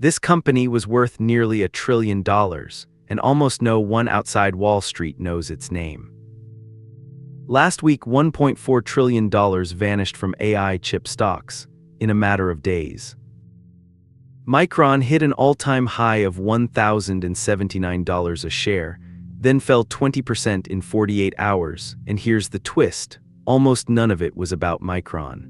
This company was worth nearly $1 trillion, and almost no one outside Wall Street knows its name. Last week, $1.4 trillion vanished from AI chip stocks in a matter of days. Micron hit an all-time high of $1,079 a share, then fell 20% in 48 hours, and here's the twist: almost none of it was about Micron.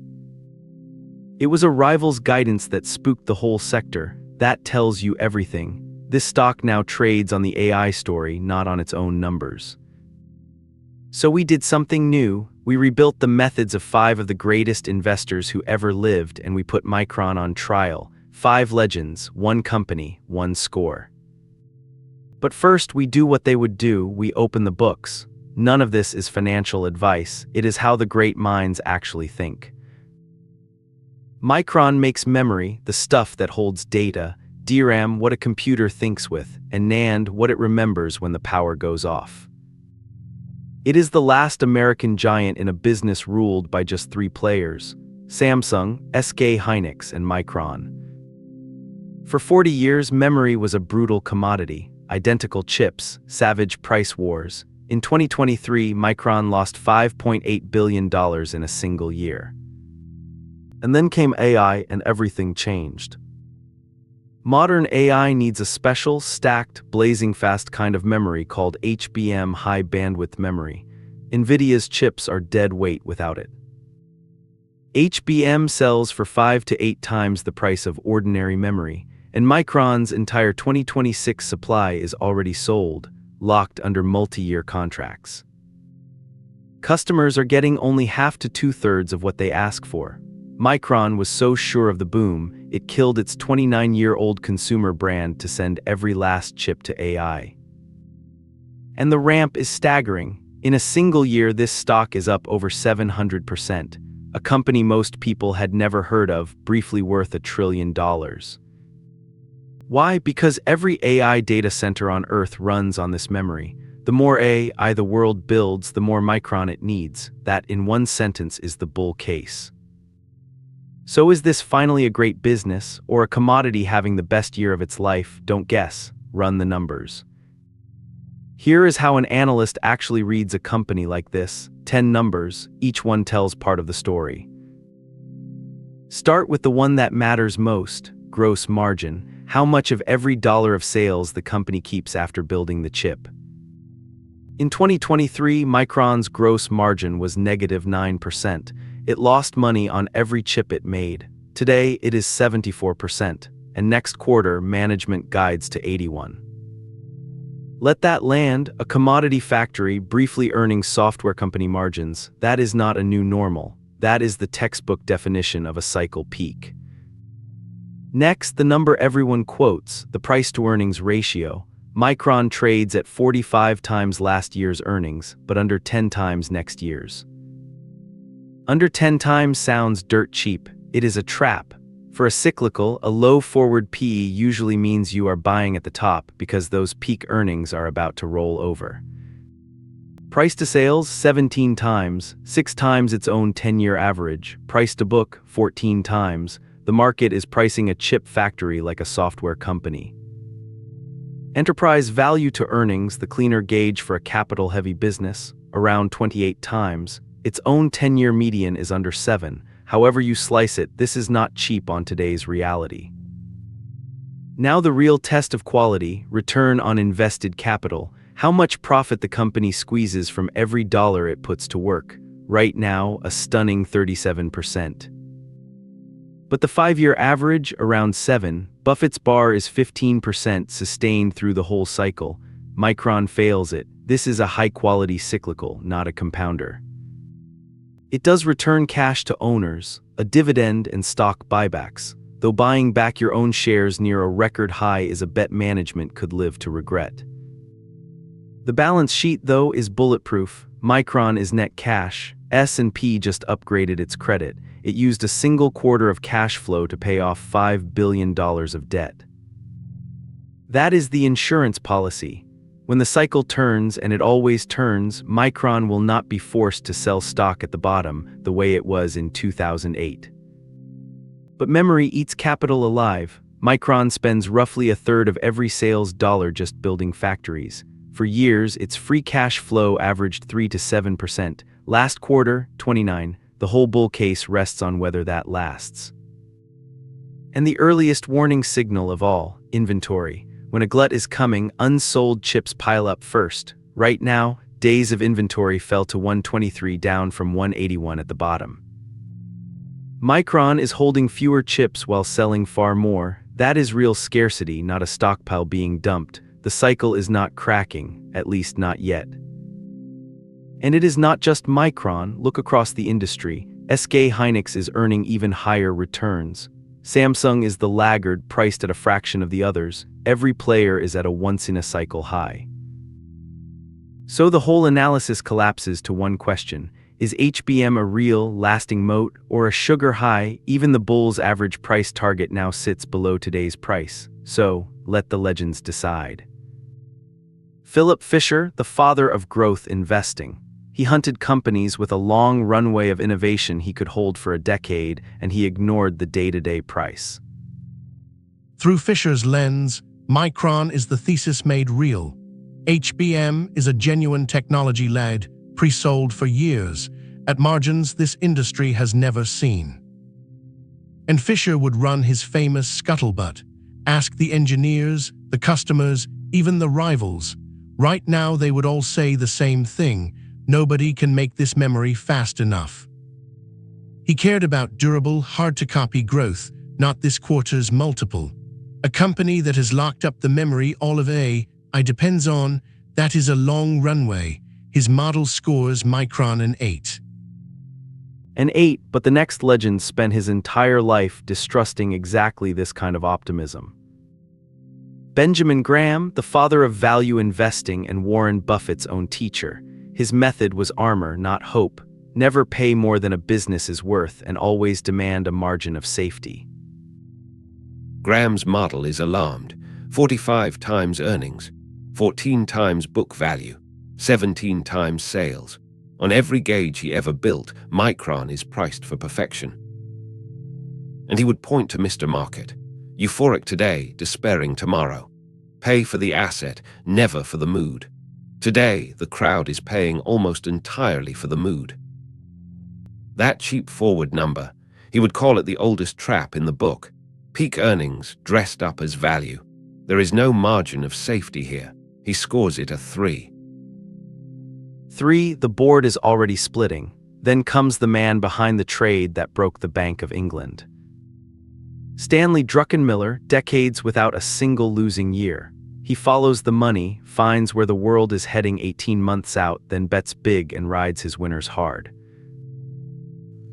It was a rival's guidance that spooked the whole sector. That tells you everything. This stock now trades on the AI story, not on its own numbers. So we did something new. We rebuilt the methods of 5 of the greatest investors who ever lived, and we put Micron on trial. 5 legends, 1 company, 1 score. But first, we do what they would do: we open the books. None of this is financial advice, it is how the great minds actually think. Micron makes memory, the stuff that holds data, DRAM, what a computer thinks with, and NAND, what it remembers when the power goes off. It is the last American giant in a business ruled by just 3 players: Samsung, SK Hynix, and Micron. For 40 years, memory was a brutal commodity. Identical chips, savage price wars. In 2023, Micron lost $5.8 billion in a single year. And then came AI, and everything changed. Modern AI needs a special, stacked, blazing fast kind of memory called HBM, high bandwidth memory. NVIDIA's chips are dead weight without it. HBM sells for 5 to 8 times the price of ordinary memory, and Micron's entire 2026 supply is already sold, locked under multi-year contracts. Customers are getting only half to 2/3 of what they ask for. Micron was so sure of the boom, it killed its 29-year-old consumer brand to send every last chip to AI. And the ramp is staggering. In a single year, this stock is up over 700%, a company most people had never heard of, briefly worth $1 trillion. Why? Because every AI data center on Earth runs on this memory. The more AI the world builds, the more Micron it needs. That, in one sentence, is the bull case. So is this finally a great business, or a commodity having the best year of its life? Don't guess, run the numbers. Here is how an analyst actually reads a company like this: 10 numbers, each one tells part of the story. Start with the one that matters most: gross margin, how much of every dollar of sales the company keeps after building the chip. In 2023, Micron's gross margin was -9%. It lost money on every chip it made. Today, it is 74%, and next quarter, management guides to 81%. Let that land: a commodity factory briefly earning software company margins. That is not a new normal. That is the textbook definition of a cycle peak. Next, the number everyone quotes, the price-to-earnings ratio. Micron trades at 45 times last year's earnings, but under 10 times next year's. Under 10 times sounds dirt cheap. It is a trap. For a cyclical, a low forward PE usually means you are buying at the top because those peak earnings are about to roll over. Price to sales, 17 times, 6 times its own 10-year average. Price to book, 14 times. The market is pricing a chip factory like a software company. Enterprise value to earnings, the cleaner gauge for a capital-heavy business, around 28 times. Its own 10-year median is under 7. However you slice it, this is not cheap on today's reality. Now the real test of quality: return on invested capital. How much profit the company squeezes from every dollar it puts to work. Right now, a stunning 37%. But the 5-year average, around 7. Buffett's bar is 15% sustained through the whole cycle. Micron fails it. This is a high-quality cyclical, not a compounder. It does return cash to owners, a dividend and stock buybacks, though buying back your own shares near a record high is a bet management could live to regret. The balance sheet, though, is bulletproof. Micron is net cash. S&P just upgraded its credit. It used a single quarter of cash flow to pay off $5 billion of debt. That is the insurance policy. When the cycle turns, and it always turns, Micron will not be forced to sell stock at the bottom the way it was in 2008. But memory eats capital alive. Micron spends roughly a third of every sales dollar just building factories. For years, its free cash flow averaged 3 to 7%. Last quarter, 29. The whole bull case rests on whether that lasts. And the earliest warning signal of all, inventory. When a glut is coming, unsold chips pile up first. Right now, days of inventory fell to 123, down from 181 at the bottom. Micron is holding fewer chips while selling far more. That is real scarcity, not a stockpile being dumped. The cycle is not cracking, at least not yet. And it is not just Micron. Look across the industry. SK Hynix is earning even higher returns. Samsung is the laggard, priced at a fraction of the others. Every player is at a once-in-a-cycle high. So the whole analysis collapses to one question. Is HBM a real, lasting moat, or a sugar high? Even the bull's average price target now sits below today's price. So, let the legends decide. Philip Fisher, the father of growth investing. He hunted companies with a long runway of innovation he could hold for a decade, and he ignored the day-to-day price. Through Fisher's lens, Micron is the thesis made real. HBM is a genuine technology-led, pre-sold for years, at margins this industry has never seen. And Fisher would run his famous scuttlebutt, ask the engineers, the customers, even the rivals. Right now they would all say the same thing: nobody can make this memory fast enough. He cared about durable, hard-to-copy growth, not this quarter's multiple. A company that has locked up the memory all of AI depends on, that is a long runway. His model scores Micron an 8. An 8, but the next legend spent his entire life distrusting exactly this kind of optimism. Benjamin Graham, the father of value investing and Warren Buffett's own teacher. His method was armor, not hope. Never pay more than a business is worth and always demand a margin of safety. Graham's model is alarmed. 45 times earnings, 14 times book value, 17 times sales. On every gauge he ever built, Micron is priced for perfection. And he would point to Mr. Market. Euphoric today, despairing tomorrow. Pay for the asset, never for the mood. Today, the crowd is paying almost entirely for the mood. That cheap forward number, he would call it the oldest trap in the book. Peak earnings dressed up as value. There is no margin of safety here. He scores it a 3. 3, the board is already splitting. Then comes the man behind the trade that broke the Bank of England. Stanley Druckenmiller, decades without a single losing year. He follows the money, finds where the world is heading 18 months out, then bets big and rides his winners hard.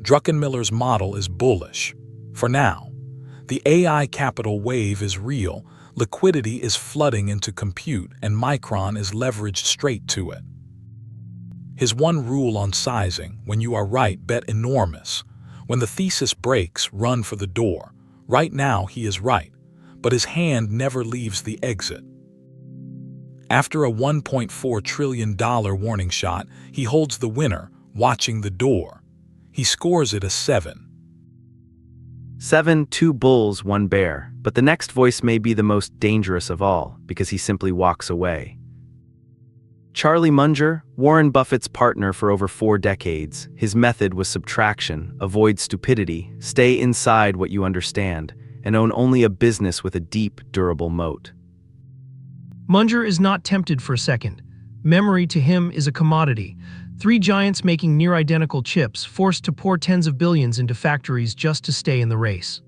Druckenmiller's model is bullish. For now, the AI capital wave is real, liquidity is flooding into compute, and Micron is leveraged straight to it. His one rule on sizing: when you are right, bet enormous. When the thesis breaks, run for the door. Right now, he is right, but his hand never leaves the exit. After a $1.4 trillion warning shot, he holds the winner, watching the door. He scores it a 7. 7, 2 bulls, 1 bear, but the next voice may be the most dangerous of all, because he simply walks away. Charlie Munger, Warren Buffett's partner for over 4 decades, his method was subtraction: avoid stupidity, stay inside what you understand, and own only a business with a deep, durable moat. Munger is not tempted for a second. Memory to him is a commodity. 3 giants making near-identical chips, forced to pour tens of billions into factories just to stay in the race.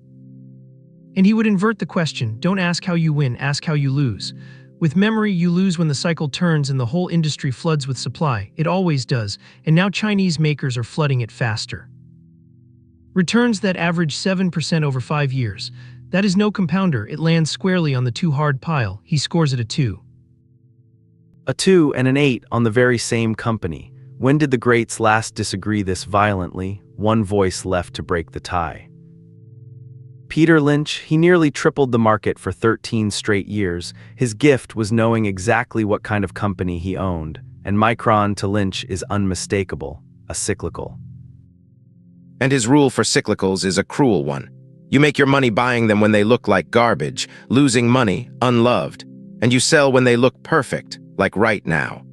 And he would invert the question: don't ask how you win, ask how you lose. With memory, you lose when the cycle turns and the whole industry floods with supply. It always does, and now Chinese makers are flooding it faster. Returns that average 7% over 5 years. That is no compounder, it lands squarely on the too hard pile. He scores it a 2. A 2 and an 8 on the very same company. When did the greats last disagree this violently? One voice left to break the tie. Peter Lynch, he nearly tripled the market for 13 straight years. His gift was knowing exactly what kind of company he owned, and Micron to Lynch is unmistakable: a cyclical. And his rule for cyclicals is a cruel one. You make your money buying them when they look like garbage, losing money, unloved, and you sell when they look perfect, like right now.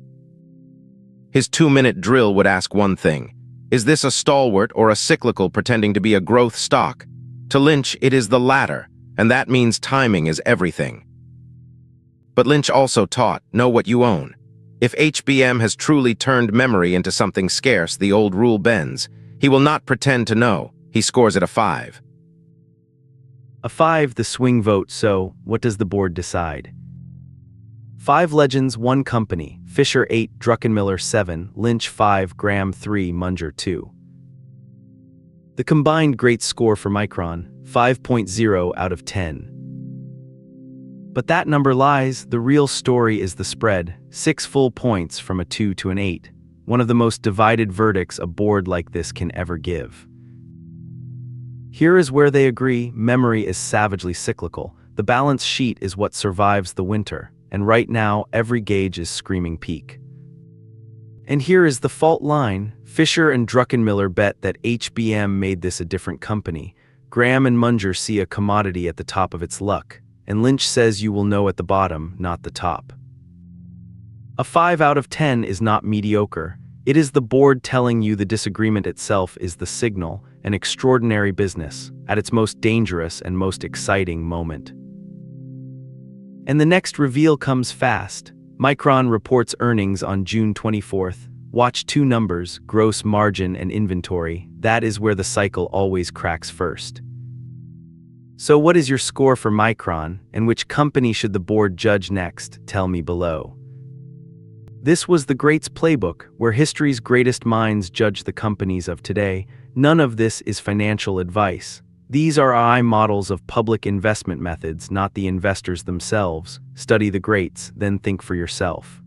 His 2-minute drill would ask one thing: is this a stalwart or a cyclical pretending to be a growth stock? To Lynch, it is the latter, and that means timing is everything. But Lynch also taught, know what you own. If HBM has truly turned memory into something scarce, the old rule bends. He will not pretend to know. He scores it a 5. A 5, the swing vote. So, what does the board decide? 5 legends, 1 company. Fisher 8, Druckenmiller 7, Lynch 5, Graham 3, Munger 2. The combined great score for Micron, 5.0 out of 10. But that number lies. The real story is the spread, 6 full points from a 2 to an 8, one of the most divided verdicts a board like this can ever give. Here is where they agree: memory is savagely cyclical. The balance sheet is what survives the winter, and right now every gauge is screaming peak. And here is the fault line. Fisher and Druckenmiller bet that HBM made this a different company. Graham and Munger see a commodity at the top of its luck, and Lynch says you will know at the bottom, not the top. A 5 out of 10 is not mediocre. It is the board telling you the disagreement itself is the signal, an extraordinary business, at its most dangerous and most exciting moment. And the next reveal comes fast. Micron reports earnings on June 24th. Watch 2 numbers, gross margin and inventory. That is where the cycle always cracks first. So what is your score for Micron, and which company should the board judge next? Tell me below. This was the Greats Playbook, where history's greatest minds judge the companies of today. None of this is financial advice. These are AI models of public investment methods, not the investors themselves. Study the greats, then think for yourself.